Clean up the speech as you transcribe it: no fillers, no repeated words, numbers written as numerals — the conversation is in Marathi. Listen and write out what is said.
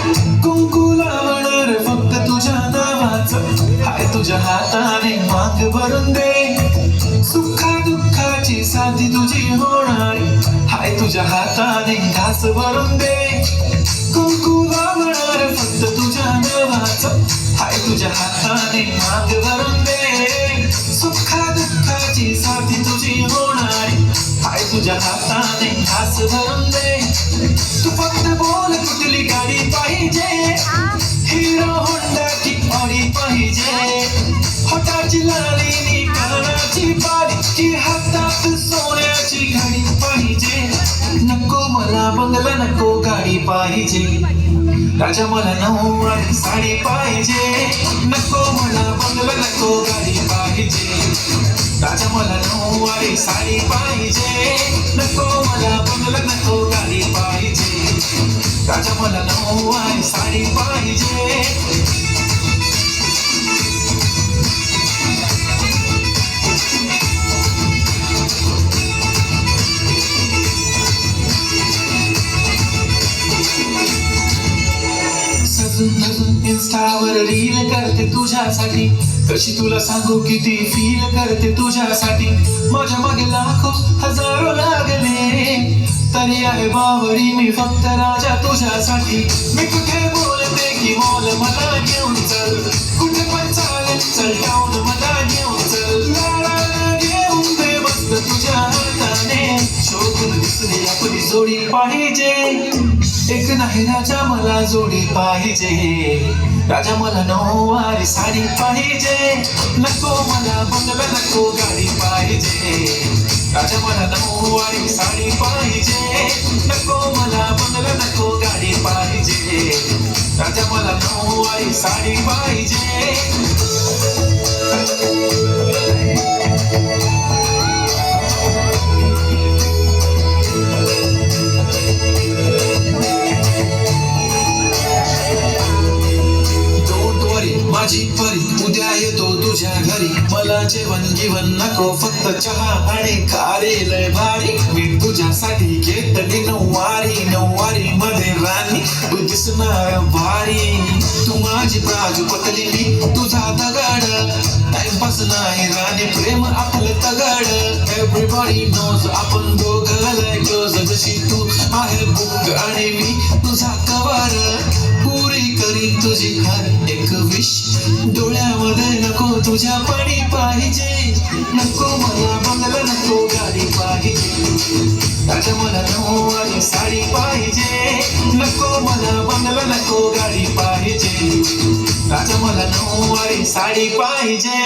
कुंकू लावणार फक्त तुझ्या नावाचं, हाय तुझ्या हाताने माग भरून दे. सुखा दुःखाची साथी तुझी होणारी, हाय तुझ्या हाताने घास भरून दे. कुंकू लावणार फक्त तुझ्या नावाचं, हाय तुझ्या हाताने माग भरून दे. सुखा दुःखाची साथी तुझी होणारी, हाय तुझ्या हाताने घास भरून दे. तू फक्त बोल कुठली गाडी पाहिजे, हिरो होंडा की ऑडी पाहिजे. होटाची लाली नी कानाची बाली, की हातात सोन्याची घडी पाहिजे. नको मला बंगला नको गाडी पाहिजे, राजा मला नऊवारी साडी पाहिजे. नको मला बंगला नको गाडी पाहिजे, राजा मला नऊवारी साडी पाहिजे. नको मला बंगला नको गाडी पाहिजे, राजा मला नऊवारी साडी पाहिजे. सजून इन्स्टावर रील करते तुझ्यासाठी, कशी तुला सांगू किती फील करते तुझ्यासाठी. माझ्या मागे लाखो हजारो लागले, तरी आहे बावरी मी फक्त राजा तुझ्यासाठी. मी कुठे बोलते की मॉल मला घेऊन चल, कुठे पण चालेल चल टाऊन मला घेऊन चल. लाडाला घेऊन दे मस्त तुझ्या हाताने, शोधून दिसली आपली जोडी पाहिजे. एक नाही राजा मला जोडी पाहिजे, राजा मला नऊवारी साडी पाहिजे. नको मला बंगला नको गाडी पाहिजे, राजा मला नऊवारी साडी पाहिजे. नको मला बंगला नको गाडी पाहिजे, राजा मला नऊवारी साडी पाहिजे. माझी परी उद्या येतो तुझ्या घरी, मला जेवण गिवण नको फक्त चहा आणि खारी लय भारी. मी तुझ्यासाठी घेतली नऊवारी, नऊवारी मध्ये राणी तू दिसणार भारी. तू माझी प्राजू पतली मी तुझा दगड, टाइमपास नाही राणी प्रेम आपलं तगड. एव्हरीबॉडी नोज आपण दोघं लय क्लोज, जशी तू आहे बुक आणि मी तुझा कवर. पुरी करीन तुझी हर एक विश, डोळ्यामध्ये नको तुझ्या पाणी पाहिजे. नको मला बंगला नको गाडी पाहिजे, राजा मला नऊवारी साडी पाहिजे. नको मला बंगला नको गाडी पाहिजे, राजा मला नऊवारी साडी पाहिजे.